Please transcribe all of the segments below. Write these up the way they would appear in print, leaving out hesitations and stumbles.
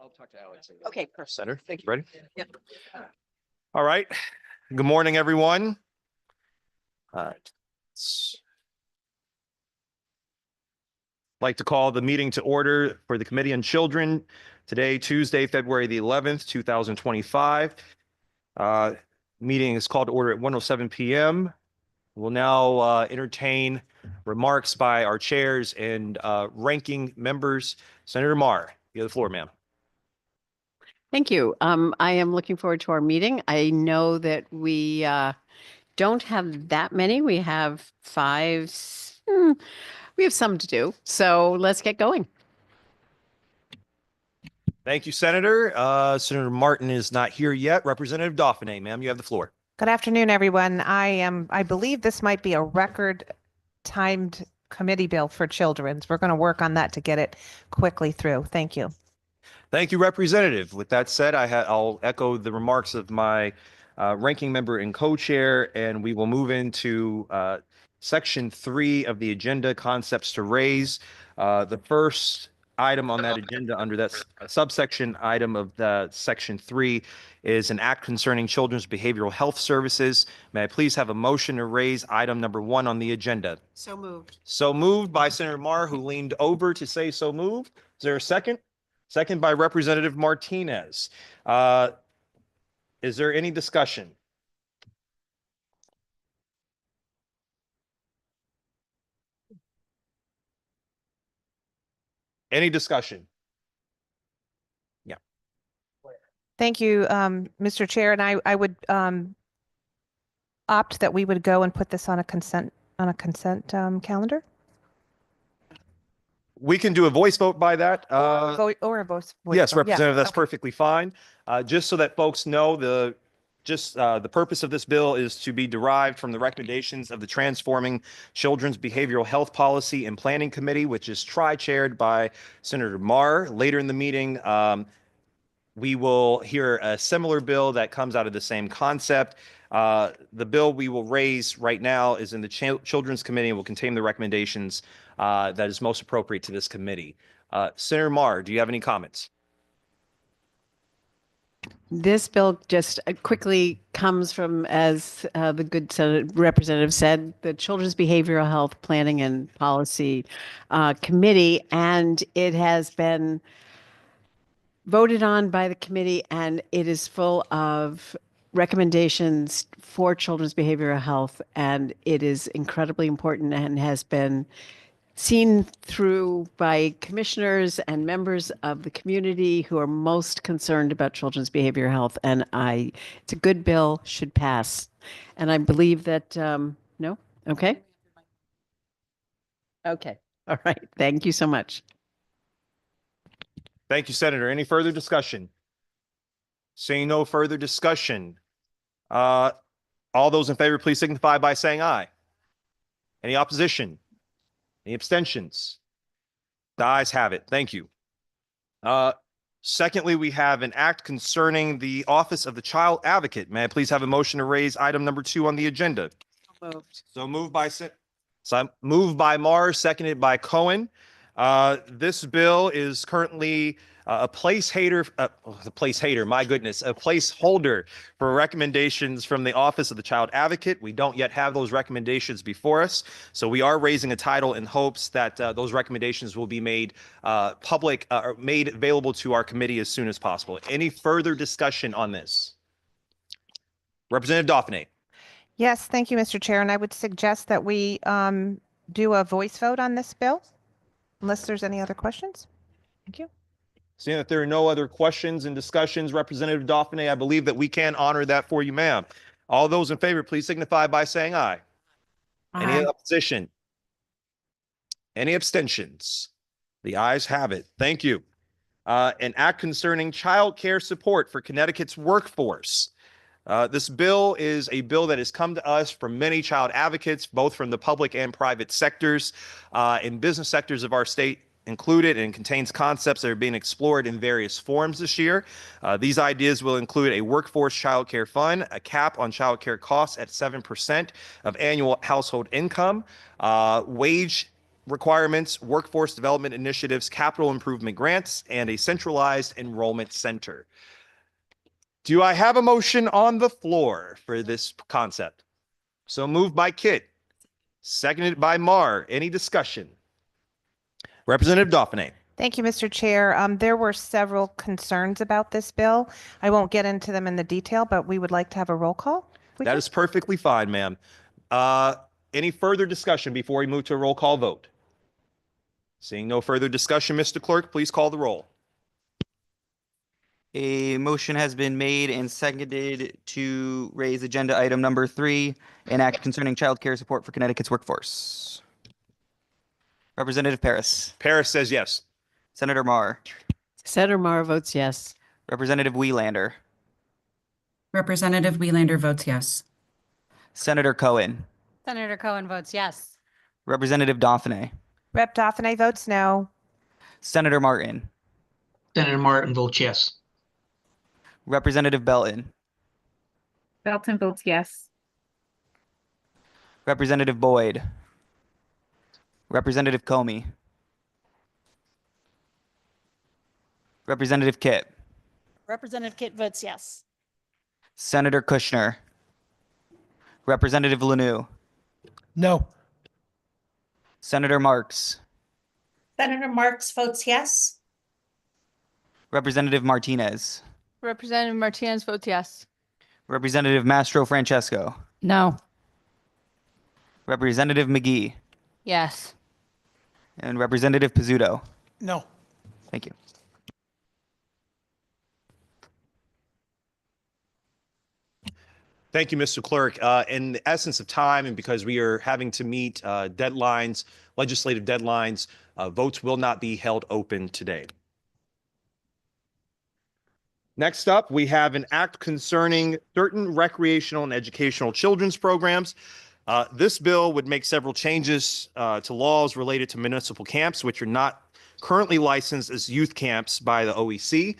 I'll talk to Alex. Okay, perfect. Senator, thank you. Ready? Yep. All right. Good morning, everyone. Like to call the meeting to order for the Committee on Children today, Tuesday, February the 11th, 2025. Meeting is called to order at 1:07 p.m. We'll now entertain remarks by our chairs and ranking members. Senator Marr, you have the floor, ma'am. Thank you. I am looking forward to our meeting. I know that we don't have that many. We have five. We have some to do. So let's get going. Thank you, Senator. Senator Martin is not here yet. Representative Dauphinais, ma'am, you have the floor. Good afternoon, everyone. I believe this might be a record timed committee bill for children's. We're going to work on that to get it quickly through. Thank you. Thank you, Representative. With that said, I'll echo the remarks of my ranking member and co-chair, and we will move into Section 3 of the agenda, concepts to raise. The first item on that agenda under that subsection item of the Section 3 is an act concerning children's behavioral health services. May I please have a motion to raise item number 1 on the agenda? So moved. So moved by Senator Marr, who leaned over to say so moved. Is there a second? Second by Representative Martinez. Is there any discussion? Any discussion? Yeah. Thank you, Mr. Chair. And I would opt that we would go and put this on a consent calendar. We can do a voice vote by that. Or a voice Yes, vote. Representative, Yeah. that's perfectly fine. Just so that folks know, the purpose of this bill is to be derived from the recommendations of the Transforming Children's Behavioral Health Policy and Planning Committee, which is tri-chaired by Senator Marr. Later in the meeting, we will hear a similar bill that comes out of the same concept. The bill we will raise right now is in the Children's Committee and will contain the recommendations that is most appropriate to this committee. Senator Marr, do you have any comments? This bill just quickly comes from, as the good representative said, the Children's Behavioral Health Planning and Policy Committee, and it has been voted on by the committee, and it is full of recommendations for children's behavioral health, and it is incredibly important and has been seen through by commissioners and members of the community who are most concerned about children's behavioral health. And it's a good bill, should pass. And I believe that, no? Okay. Okay. All right. Thank you so much. Thank you, Senator. Any further discussion? Seeing no further discussion, all those in favor, please signify by saying aye. Any opposition? Any abstentions? The ayes have it. Thank you. Secondly, we have an act concerning the Office of the Child Advocate. May I please have a motion to raise item number 2 on the agenda? Moved. So moved by Marr, seconded by Cohen. This bill is currently a placeholder for recommendations from the Office of the Child Advocate. We don't yet have those recommendations before us, so we are raising a title in hopes that those recommendations will be made public or made available to our committee as soon as possible. Any further discussion on this? Representative Dauphinais. Yes, thank you, Mr. Chair. And I would suggest that we do a voice vote on this bill, unless there's any other questions. Thank you. Seeing that there are no other questions and discussions, Representative Dauphinais, I believe that we can honor that for you, ma'am. All those in favor, please signify by saying aye. Any opposition? Any abstentions? The ayes have it. Thank you. An act concerning child care support for Connecticut's workforce. This bill is a bill that has come to us from many child advocates, both from the public and private sectors and business sectors of our state included, and contains concepts that are being explored in various forms this year. These ideas will include a workforce child care fund, a cap on child care costs at 7% of annual household income, wage requirements, workforce development initiatives, capital improvement grants, and a centralized enrollment center. Do I have a motion on the floor for this concept? So moved by Kit, seconded by Mar. Any discussion? Representative Dauphiné. Thank you, Mr. Chair. There were several concerns about this bill. I won't get into them in the detail, but we would like to have a roll call. That is perfectly fine, ma'am. Any further discussion before we move to a roll call vote? Seeing no further discussion, Mr. Clerk, please call the roll. A motion has been made and seconded to raise agenda item number 3, an act concerning child care support for Connecticut's workforce. Representative Paris. Paris says yes. Senator Marr. Senator Mar votes yes. Representative Wieslander. Representative Wieslander votes yes. Senator Cohen. Senator Cohen votes yes. Representative Dauphiné. Rep. Dauphiné votes no. Senator Martin. Senator Martin votes yes. Representative Belton. Belton votes yes. Representative Boyd. Representative Comey. Representative Kitt. Representative Kitt votes yes. Senator Kushner. Representative Lanou. No. Senator Marks. Senator Marks votes yes. Representative Martinez. Representative Martinez votes yes. Representative Mastro Francesco. No. Representative McGee. Yes. And Representative Pizzuto. No. Thank you. Thank you, Mr. Clerk. In the essence of time, and because we are having to meet deadlines, legislative deadlines, votes will not be held open today. Next up, we have an act concerning certain recreational and educational children's programs. This bill would make several changes to laws related to municipal camps, which are not currently licensed as youth camps by the OEC,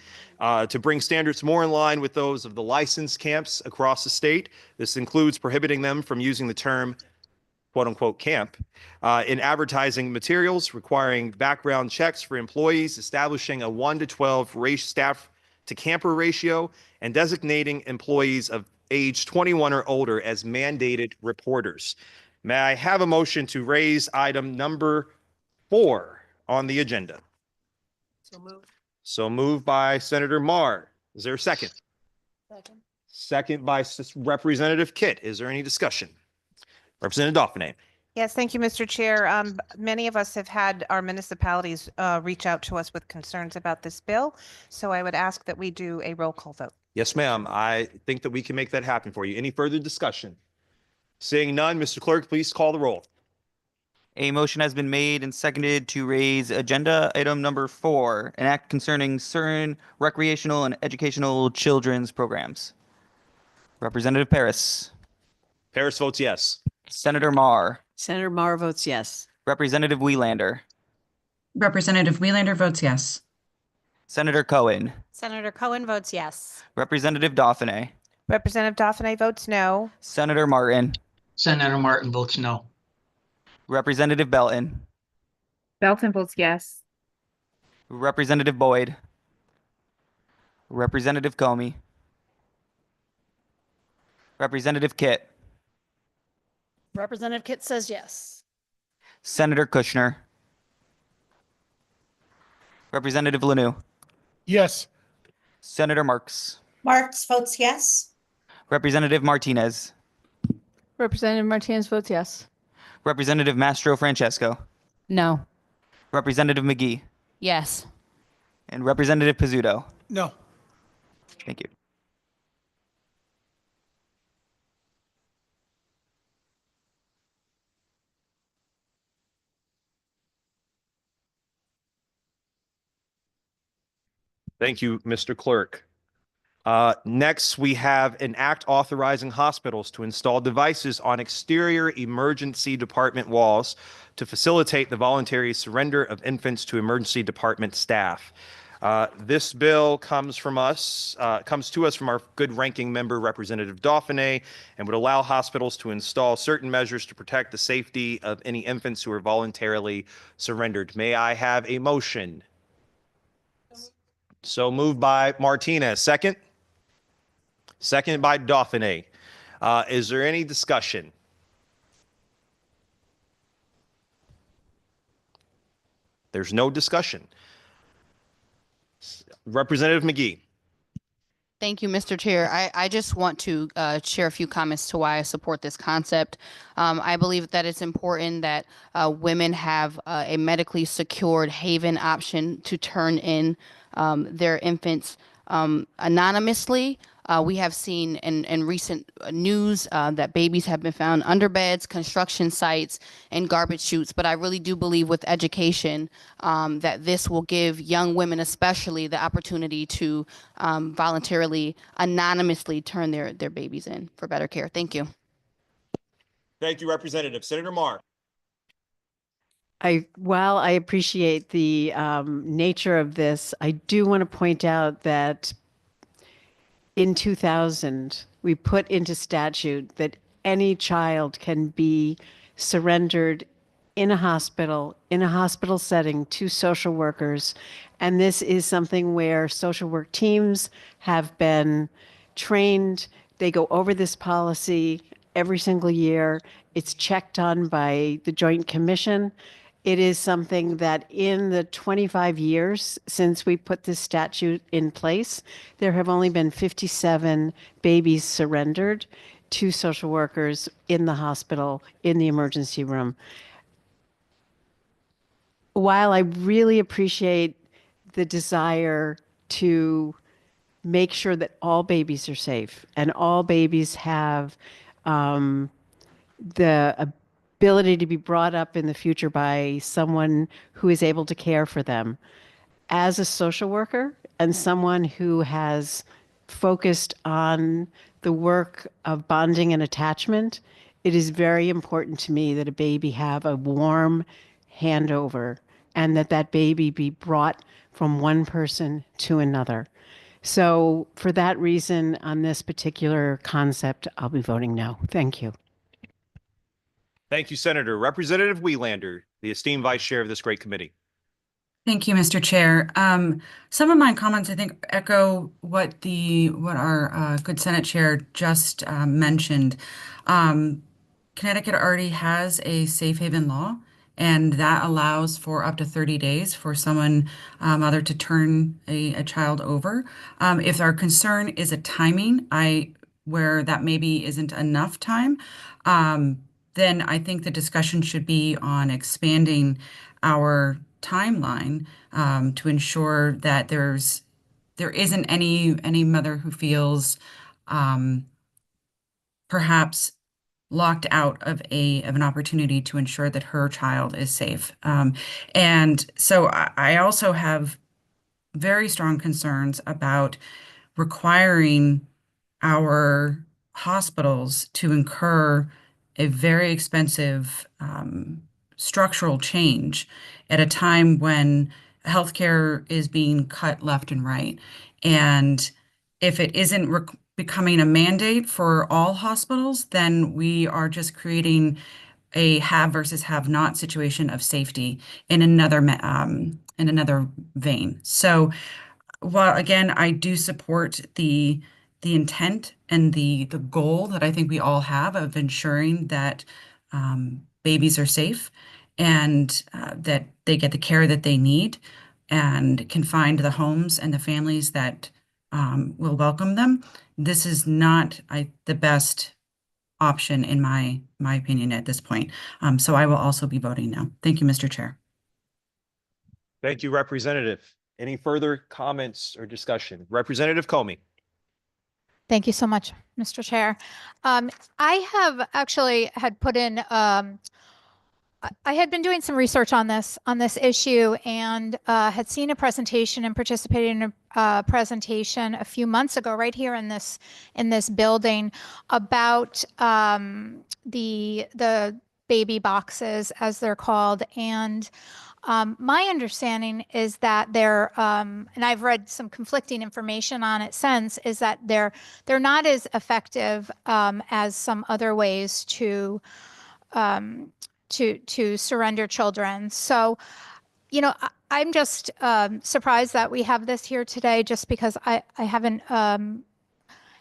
to bring standards more in line with those of the licensed camps across the state. This includes prohibiting them from using the term quote unquote camp in advertising materials, requiring background checks for employees, establishing a 1-to-12 staff to camper ratio, and designating employees of age 21 or older as mandated reporters. May I have a motion to raise item number 4 on the agenda? So moved by Senator Marr. Is there a second? Second by Representative Kitt. Is there any discussion? Representative Dauphiné. Yes, thank you, Mr. Chair. Many of us have had our municipalities reach out to us with concerns about this bill. So I would ask that we do a roll call vote. Yes, ma'am. I think that we can make that happen for you. Any further discussion? Seeing none, Mr. Clerk, please call the roll. A motion has been made and seconded to raise agenda item number 4, an act concerning certain recreational and educational children's programs. Representative Paris. Paris votes yes. Senator Marr. Senator Mar votes yes. Representative Wieslander. Representative Wieslander votes yes. Senator Cohen. Senator Cohen votes yes. Representative Dauphiné. Representative Dauphiné votes no. Senator Martin. Senator Martin votes no. Representative Belton. Belton votes yes. Representative Boyd. Representative Comey. Representative Kitt. Representative Kitt says yes. Senator Kushner. Representative Lanou. Yes. Senator Marks. Marks votes yes. Representative Martinez. Representative Martinez votes yes. Representative Mastro Francesco. No. Representative McGee. Yes. And Representative Pizzuto. No. Thank you. Thank you, Mr. Clerk. Next, we have an act authorizing hospitals to install devices on exterior emergency department walls to facilitate the voluntary surrender of infants to emergency department staff. This bill comes to us from our good ranking member, Representative Dauphiné, and would allow hospitals to install certain measures to protect the safety of any infants who are voluntarily surrendered. May I have a motion? So moved by Martinez. Second? Second by Dauphiné. Is there any discussion? There's no discussion. Representative McGee. Thank you, Mr. Chair. I just want to share a few comments to why I support this concept. I believe that it's important that women have a medically secured haven option to turn in their infants anonymously. We have seen in recent news that babies have been found under beds, construction sites, and garbage chutes. But I really do believe with education that this will give young women especially the opportunity to voluntarily, anonymously turn their babies in for better care. Thank you. Thank you, Representative. Senator Marr. While I appreciate the nature of this, I do want to point out that in 2000, we put into statute that any child can be surrendered in a hospital setting to social workers. And this is something where social work teams have been trained. They go over this policy every single year. It's checked on by the Joint Commission. It is something that in the 25 years since we put this statute in place, there have only been 57 babies surrendered to social workers in the hospital, in the emergency room. While I really appreciate the desire to make sure that all babies are safe and all babies have the ability to be brought up in the future by someone who is able to care for them. As a social worker and someone who has focused on the work of bonding and attachment, it is very important to me that a baby have a warm handover and that baby be brought from one person to another. So for that reason, on this particular concept, I'll be voting no. Thank you. Thank you, Senator. Representative Welander, the esteemed vice chair of this great committee. Thank you, Mr. Chair. Some of my comments, I think, echo what our good Senate Chair just mentioned. Connecticut already has a safe haven law, and that allows for up to 30 days for someone, mother, to turn a child over. If our concern is a timing, where that maybe isn't enough time, then I think the discussion should be on expanding our timeline to ensure that there isn't any mother who feels perhaps locked out of an opportunity to ensure that her child is safe. And so I also have very strong concerns about requiring our hospitals to incur a very expensive structural change at a time when healthcare is being cut left and right. And if it isn't becoming a mandate for all hospitals, then we are just creating a have versus have not situation of safety in another vein. So while again, I do support the intent and the goal that I think we all have of ensuring that babies are safe and that they get the care that they need and can find the homes and the families that will welcome them. This is not the best option in my opinion at this point. So I will also be voting no. Thank you, Mr. Chair. Thank you, Representative. Any further comments or discussion? Representative Comey. Thank you so much, Mr. Chair. I have actually had put in, I had been doing some research on this issue and had seen a presentation and participated in a presentation a few months ago right here in this building about the baby boxes, as they're called. And My understanding is that they're, and I've read some conflicting information on it since, is that they're not as effective as some other ways to surrender children. So, you know, I'm just surprised that we have this here today, just because I haven't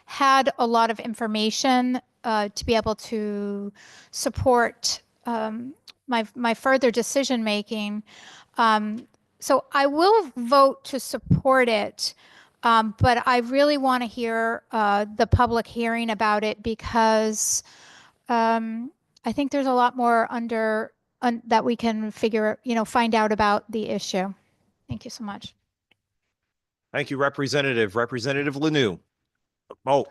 had a lot of information to be able to support my further decision making. So I will vote to support it, but I really want to hear the public hearing about it, because I think there's a lot more that we can find out about the issue. Thank you so much. Thank you, Representative. Representative Lanou. Oh.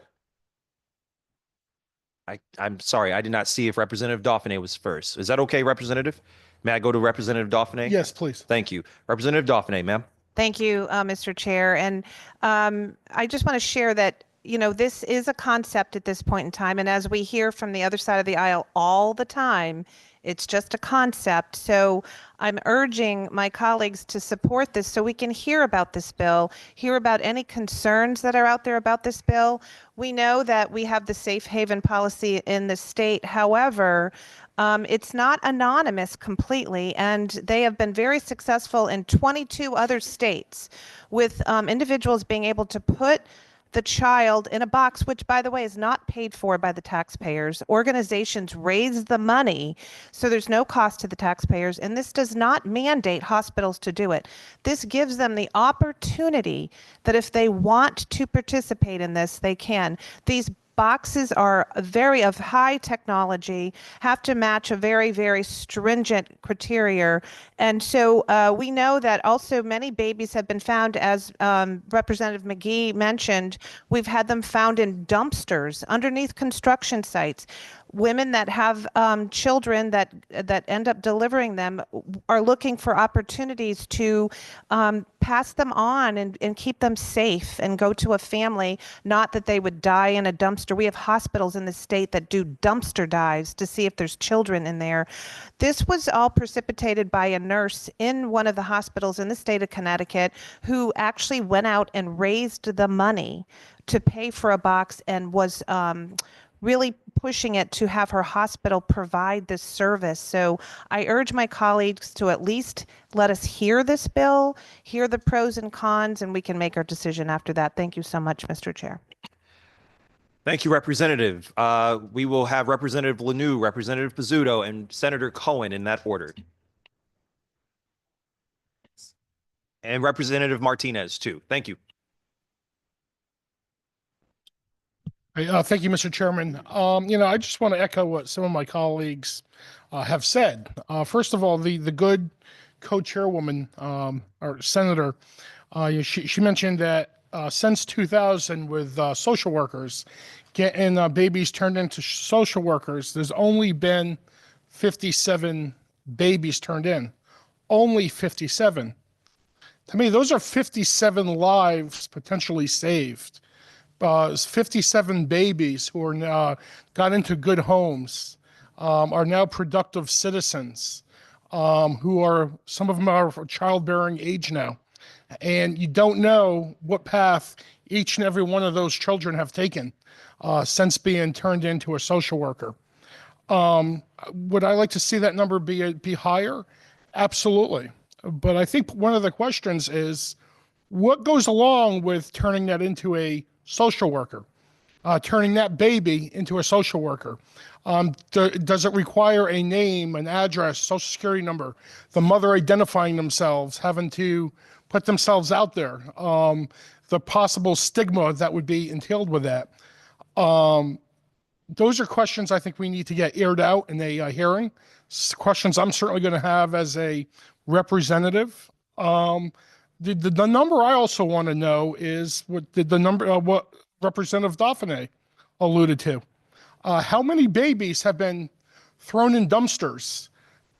I'm sorry, I did not see if Representative Dauphiné was first. Is that okay, Representative? May I go to Representative Dauphiné? Yes, please. Thank you. Representative Dauphiné, ma'am. Thank you, Mr. Chair. And I just want to share that, you know, this is a concept at this point in time. And as we hear from the other side of the aisle all the time, it's just a concept. So I'm urging my colleagues to support this so we can hear about this bill, hear about any concerns that are out there about this bill. We know that we have the safe haven policy in the state. However, it's not anonymous completely, and they have been very successful in 22 other states with individuals being able to put the child in a box, which, by the way, is not paid for by the taxpayers. Organizations raise the money, so there's no cost to the taxpayers, and this does not mandate hospitals to do it. This gives them the opportunity that if they want to participate in this, they can. These boxes are very of high technology, have to match a very, very stringent criteria. And so we know that also many babies have been found, as Representative McGee mentioned, we've had them found in dumpsters underneath construction sites. Women that have children that end up delivering them are looking for opportunities to pass them on and keep them safe and go to a family, not that they would die in a dumpster. We have hospitals in the state that do dumpster dives to see if there's children in there. This was all precipitated by a nurse in one of the hospitals in the state of Connecticut who actually went out and raised the money to pay for a box and was really pushing it to have her hospital provide this service. So I urge my colleagues to at least let us hear this bill, hear the pros and cons, and we can make our decision after that. Thank you so much, Mr. Chair. Thank you, Representative. We will have Representative Lanou, Representative Pizzuto, and Senator Cohen in that order. And Representative Martinez, too. Thank you. Thank you, Mr. Chairman. I just want to echo what some of my colleagues have said. First of all, the good co-chairwoman or senator, she mentioned that since 2000 with social workers getting babies turned into social workers, there's only been 57 babies turned in. Only 57. To me, those are 57 lives potentially saved. 57 babies who are now got into good homes, are now productive citizens, who are, some of them are childbearing age now. And you don't know what path each and every one of those children have taken since being turned into a social worker. Would I like to see that number be higher? Absolutely. But I think one of the questions is, what goes along with turning that into a social worker, turning that baby into a social worker? Does it require a name, an address, social security number, the mother identifying themselves, having to put themselves out there, the possible stigma that would be entailed with that? Those are questions I think we need to get aired out in a hearing. Questions I'm certainly going to have as a representative. The number I also want to know is what Representative Dauphiné alluded to. How many babies have been thrown in dumpsters,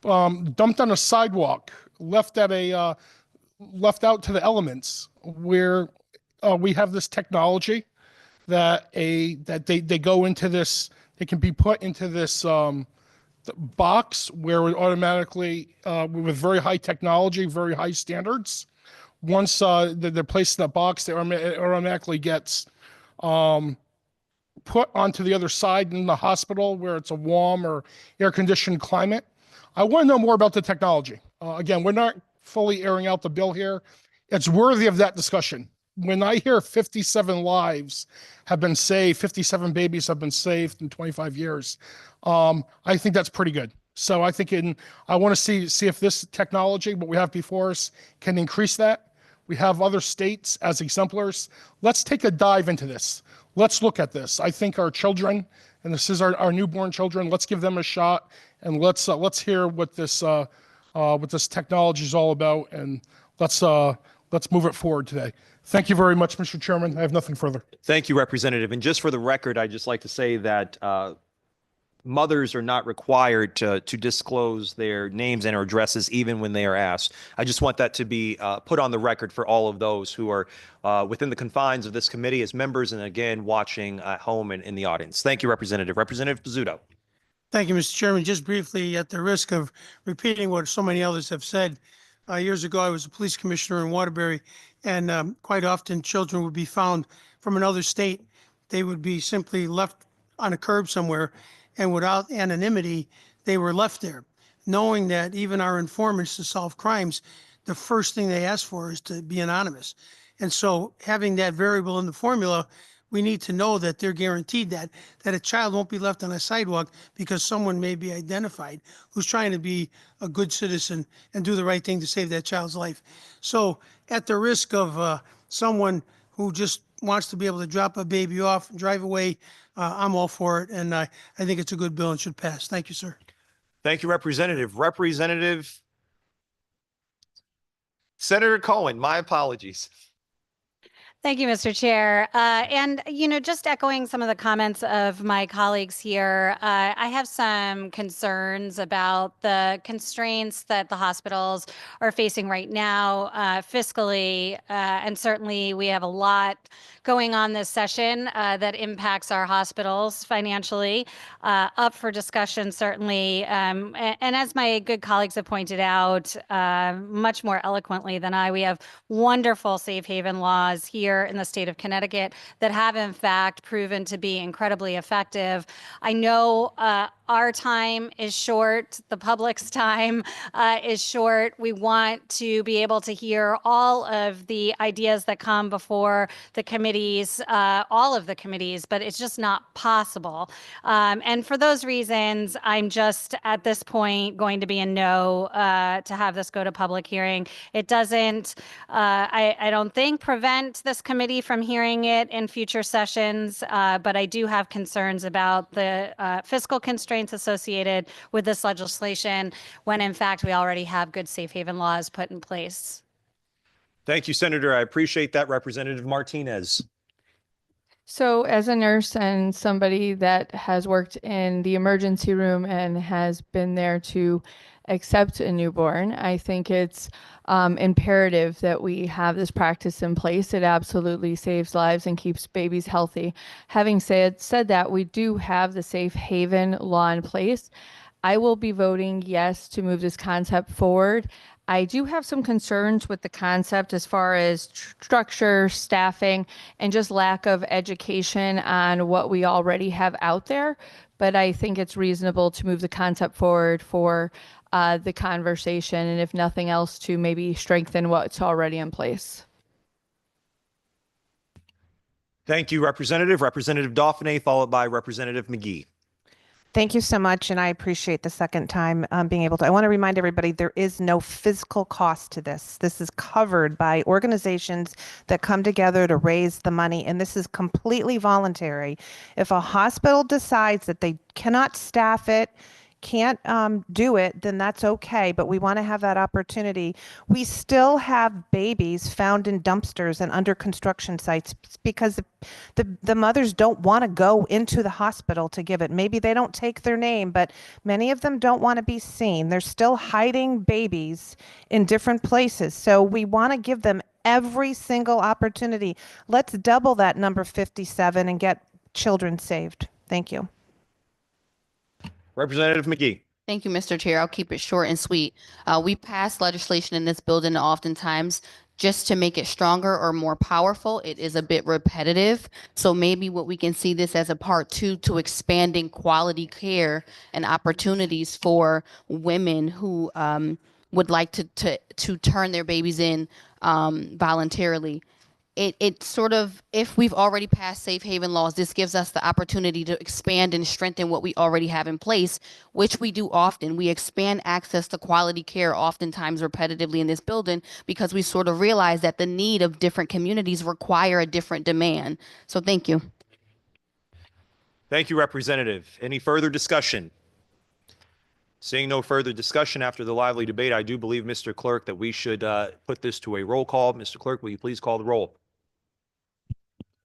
dumped on a sidewalk, left out to the elements, where we have this technology that they go into this, they can be put into this box where it automatically, with very high technology, very high standards, once they're placed in that box, it automatically gets put onto the other side in the hospital where it's a warm or air-conditioned climate. I want to know more about the technology. Again, we're not fully airing out the bill here. It's worthy of that discussion. When I hear 57 lives have been saved, 57 babies have been saved in 25 years, I think that's pretty good. So I think I want to see if this technology, what we have before us, can increase that. We have other states as exemplars. Let's take a dive into this. Let's look at this. I think our children, and this is our newborn children, let's give them a shot, and let's hear what this technology is all about, and let's move it forward today. Thank you very much, Mr. Chairman. I have nothing further. Thank you, Representative. And just for the record, I'd just like to say that mothers are not required to disclose their names and or addresses even when they are asked. I just want that to be put on the record for all of those who are within the confines of this committee as members and again watching at home and in the audience. Thank you, Representative. Representative Pizzuto. Thank you, Mr. Chairman. Just briefly, at the risk of repeating what so many others have said, years ago I was a police commissioner in Waterbury, and quite often children would be found from another state. They would be simply left on a curb somewhere, and without anonymity, they were left there, knowing that even our informants to solve crimes, the first thing they ask for is to be anonymous. And so having that variable in the formula, we need to know that they're guaranteed that a child won't be left on a sidewalk because someone may be identified who's trying to be a good citizen and do the right thing to save that child's life. So at the risk of someone who just wants to be able to drop a baby off and drive away, I'm all for it. And I think it's a good bill and should pass. Thank you, sir. Thank you, Representative. Representative Senator Cohen, my apologies. Thank you, Mr. Chair. And, just echoing some of the comments of my colleagues here, I have some concerns about the constraints that the hospitals are facing right now fiscally. And certainly we have a lot going on this session that impacts our hospitals financially, up for discussion, certainly. And as my good colleagues have pointed out, much more eloquently than I, we have wonderful safe haven laws here in the state of Connecticut that have in fact proven to be incredibly effective. I know our time is short, the public's time is short. We want to be able to hear all of the ideas that come before the committees, all of the committees, but it's just not possible. And for those reasons, I'm just at this point going to be a no to have this go to public hearing. It doesn't, I don't think, prevent this committee from hearing it in future sessions, but I do have concerns about the fiscal constraints associated with this legislation when in fact we already have good safe haven laws put in place. Thank you, Senator. I appreciate that. Representative Martinez. So as a nurse and somebody that has worked in the emergency room and has been there to accept a newborn, I think it's imperative that we have this practice in place. It absolutely saves lives and keeps babies healthy. Having said that, we do have the safe haven law in place. I will be voting yes to move this concept forward. I do have some concerns with the concept as far as structure, staffing, and just lack of education on what we already have out there. But I think it's reasonable to move the concept forward for the conversation, and if nothing else, to maybe strengthen what's already in place. Thank you, Representative. Representative Dauphiné, followed by Representative McGee. Thank you so much, and I appreciate the second time being able to. I want to remind everybody there is no physical cost to this. This is covered by organizations that come together to raise the money, and this is completely voluntary. If a hospital decides that they cannot staff it, can't do it, then that's okay. But we want to have that opportunity. We still have babies found in dumpsters and under construction sites because the mothers don't want to go into the hospital to give it. Maybe they don't take their name, but many of them don't want to be seen. They're still hiding babies in different places. So we want to give them every single opportunity. Let's double that number 57 and get children saved. Thank you. Representative McGee. Thank you, Mr. Chair. I'll keep it short and sweet. We pass legislation in this building oftentimes just to make it stronger or more powerful. It is a bit repetitive. So maybe what we can see this as a part 2 to expanding quality care and opportunities for women who would like to turn their babies in voluntarily. It sort of, if we've already passed safe haven laws, this gives us the opportunity to expand and strengthen what we already have in place, which we do often. We expand access to quality care oftentimes repetitively in this building because we sort of realize that the need of different communities require a different demand. So thank you. Thank you, Representative. Any further discussion? Seeing no further discussion after the lively debate, I do believe, Mr. Clerk, that we should put this to a roll call. Mr. Clerk, will you please call the roll?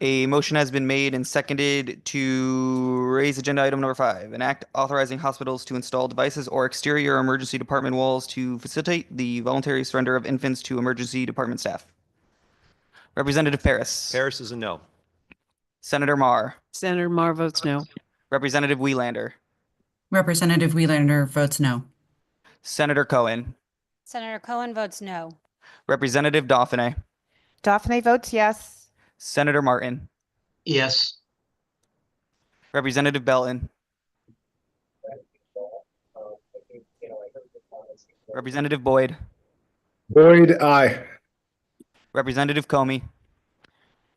A motion has been made and seconded to raise agenda item number 5, an act authorizing hospitals to install devices or exterior emergency department walls to facilitate the voluntary surrender of infants to emergency department staff. Representative Paris. Paris is a no. Senator Marr. Senator Marr votes no. Representative Wieslander. Representative Wieslander votes no. Senator Cohen. Senator Cohen votes no. Representative Dauphiné. Dauphiné votes yes. Senator Martin. Yes. Representative Belton. Representative Boyd. Boyd, aye. Representative Comey.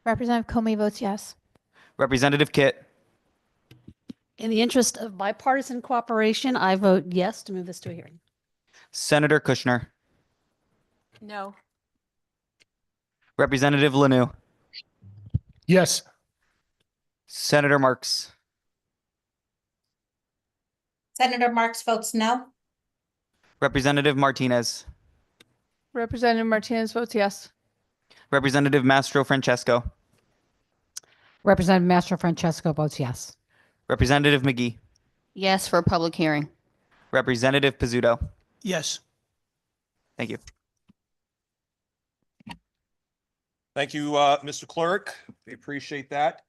Representative Comey votes yes. Representative Kitt. In the interest of bipartisan cooperation, I vote yes to move this to a hearing. Senator Kushner. No. Representative Lanu. Yes. Senator Marks. Senator Marks votes no. Representative Martinez. Representative Martinez votes yes. Representative Mastro Francesco. Representative Mastro Francesco votes yes. Representative McGee. Yes for a public hearing. Representative Pizzuto. Yes. Thank you. Thank you, Mr. Clerk. We appreciate that.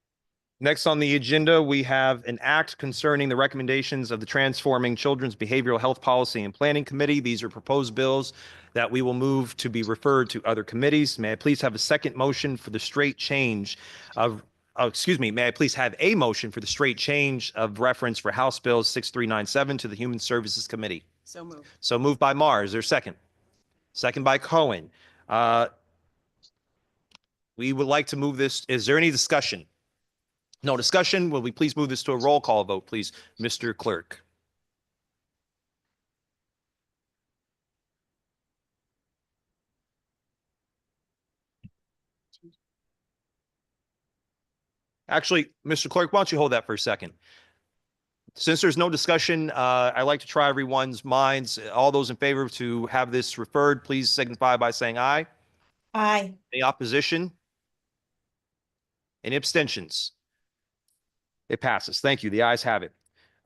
Next on the agenda, we have an act concerning the recommendations of the Transforming Children's Behavioral Health Policy and Planning Committee. These are proposed bills that we will move to be referred to other committees. May I please have a second motion for the straight change of, may I please have a motion for the straight change of reference for House Bill 6397 to the Human Services Committee? So moved. So moved by Marr. Is there a second? Second by Cohen. We would like to move this. Is there any discussion? No discussion. Will we please move this to a roll call vote, please, Mr. Clerk? Actually, Mr. Clerk, why don't you hold that for a second? Since there's no discussion, I'd like to try everyone's minds. All those in favor to have this referred, please signify by saying aye. Aye. Any opposition? Any abstentions? It passes. Thank you. The ayes have it.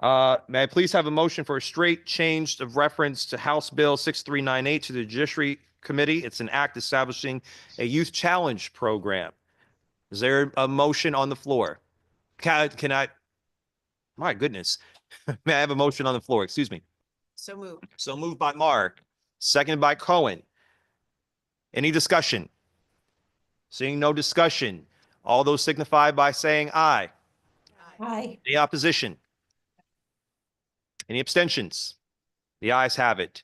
May I please have a motion for a straight change of reference to House Bill 6398 to the Judiciary Committee? It's an act establishing a youth challenge program. Is there a motion on the floor? Can I? My goodness. May I have a motion on the floor? Excuse me. So moved. So moved by Mark, seconded by Cohen. Any discussion? Seeing no discussion, all those signify by saying aye. Aye. Any opposition? Any abstentions? The ayes have it.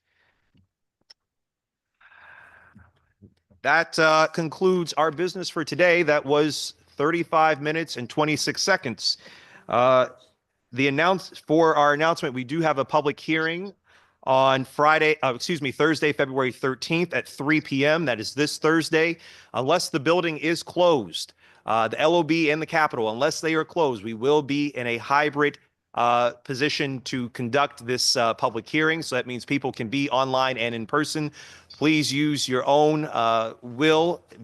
That concludes our business for today. That was 35 minutes and 26 seconds. For our announcement, we do have a public hearing on Thursday, February 13th at 3 p.m. That is this Thursday. Unless the building is closed, the LOB and the Capitol, unless they are closed, we will be in a hybrid position to conduct this public hearing. So that means people can be online and in person. Please use your own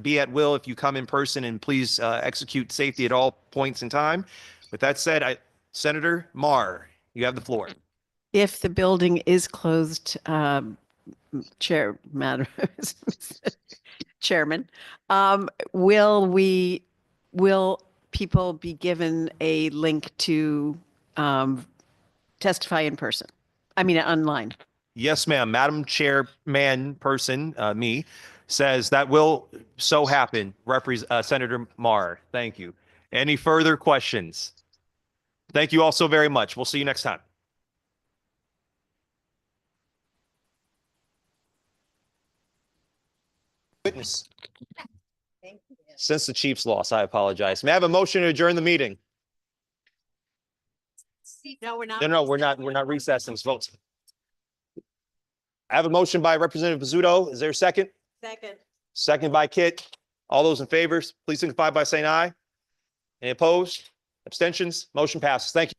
be at will if you come in person, and please execute safety at all points in time. With that said, Senator Marr, you have the floor. If the building is closed, Chairman, will people be given a link to testify in person? online. Yes, ma'am. Madam Chairman person, me, says that will so happen. Senator Marr, thank you. Any further questions? Thank you all so very much. We'll see you next time. Witness. Since the Chiefs lost, I apologize. May I have a motion to adjourn the meeting? No, we're not. No, we're not. We're not recessing. Votes. I have a motion by Representative Pizzuto. Is there a second? Second. Second by Kit. All those in favor, please signify by saying aye. Any opposed? Abstentions? Motion passes. Thank you.